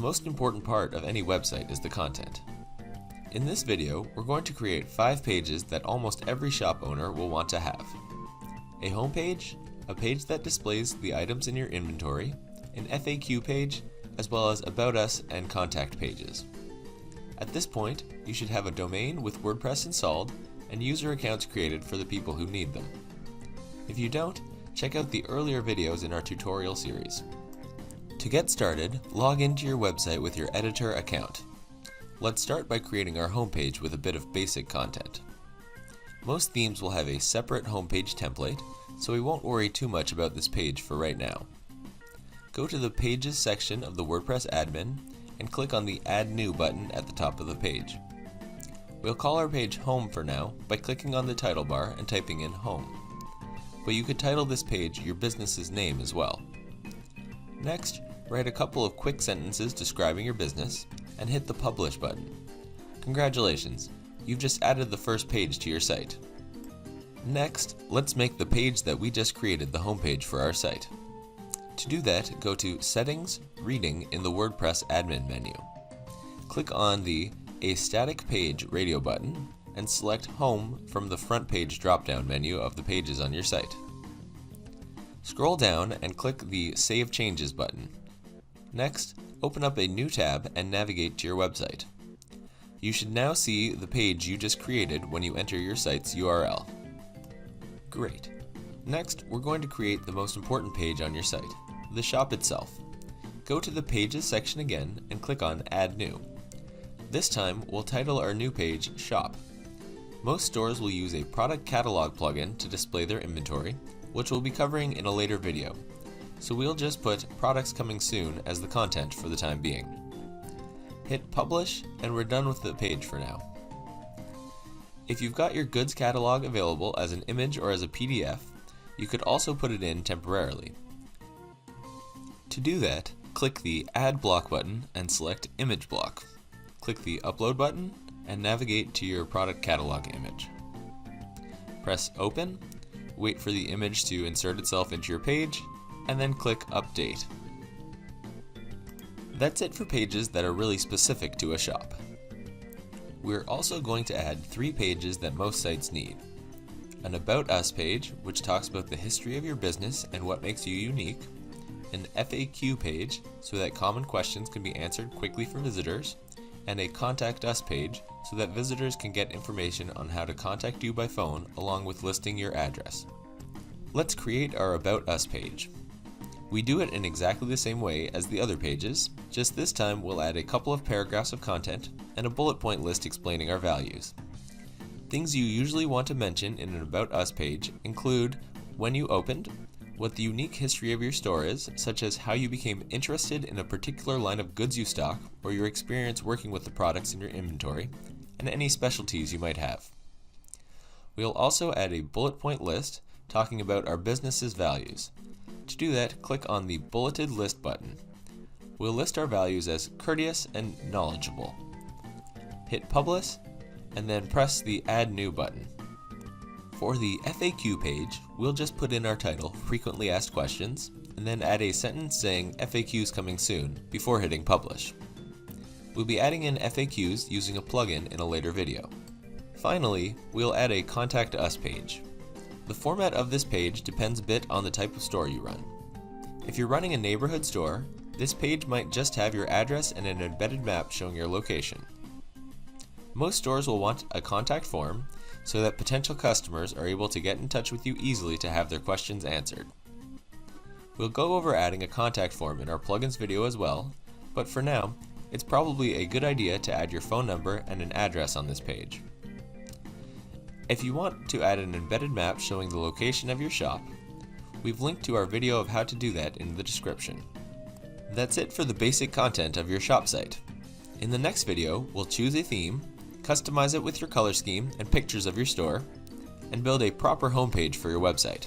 The most important part of any website is the content. In this video, we're going to create 5 pages that almost every shop owner will want to have. A home page, a page that displays the items in your inventory, an FAQ page, as well as About Us and contact pages. At this point, you should have a domain with WordPress installed and user accounts created for the people who need them. If you don't, check out the earlier videos in our tutorial series. To get started, log into your website with your editor account. Let's start by creating our homepage with a bit of basic content. Most themes will have a separate homepage template, so we won't worry too much about this page for right now. Go to the Pages section of the WordPress admin and click on the Add New button at the top of the page. We'll call our page Home for now by clicking on the title bar and typing in Home. But you could title this page your business's name as well. Next, write a couple of quick sentences describing your business and hit the Publish button. Congratulations, you've just added the first page to your site. Next, let's make the page that we just created the homepage for our site. To do that, go to Settings, Reading in the WordPress admin menu. Click on the A Static Page radio button and select Home from the front page drop-down menu of the pages on your site. Scroll down and click the Save Changes button. Next, open up a new tab and navigate to your website. You should now see the page you just created when you enter your site's URL. Great. Next, we're going to create the most important page on your site, the shop itself. Go to the Pages section again and click on Add New. This time, we'll title our new page Shop. Most stores will use a product catalog plugin to display their inventory, which we'll be covering in a later video. So we'll just put Products Coming Soon as the content for the time being. Hit Publish and we're done with the page for now. If you've got your goods catalog available as an image or as a PDF, you could also put it in temporarily. To do that, click the Add Block button and select Image Block. Click the Upload button and navigate to your product catalog image. Press Open, wait for the image to insert itself into your page, and then click Update. That's it for pages that are really specific to a shop. We're also going to add 3 pages that most sites need. An About Us page, which talks about the history of your business and what makes you unique. An FAQ page, so that common questions can be answered quickly for visitors. And a Contact Us page, so that visitors can get information on how to contact you by phone along with listing your address. Let's create our About Us page. We do it in exactly the same way as the other pages, just this time we'll add a couple of paragraphs of content and a bullet point list explaining our values. Things you usually want to mention in an About Us page include when you opened, what the unique history of your store is, such as how you became interested in a particular line of goods you stock or your experience working with the products in your inventory, and any specialties you might have. We'll also add a bullet point list talking about our business's values. To do that, click on the Bulleted List button. We'll list our values as courteous and knowledgeable. Hit Publish, and then press the Add New button. For the FAQ page, we'll just put in our title, Frequently Asked Questions, and then add a sentence saying FAQs coming soon before hitting Publish. We'll be adding in FAQs using a plugin in a later video. Finally, we'll add a Contact Us page. The format of this page depends a bit on the type of store you run. If you're running a neighborhood store, this page might just have your address and an embedded map showing your location. Most stores will want a contact form so that potential customers are able to get in touch with you easily to have their questions answered. We'll go over adding a contact form in our plugins video as well, but for now, it's probably a good idea to add your phone number and an address on this page. If you want to add an embedded map showing the location of your shop, we've linked to our video of how to do that in the description. That's it for the basic content of your shop site. In the next video, we'll choose a theme, customize it with your color scheme and pictures of your store, and build a proper homepage for your website.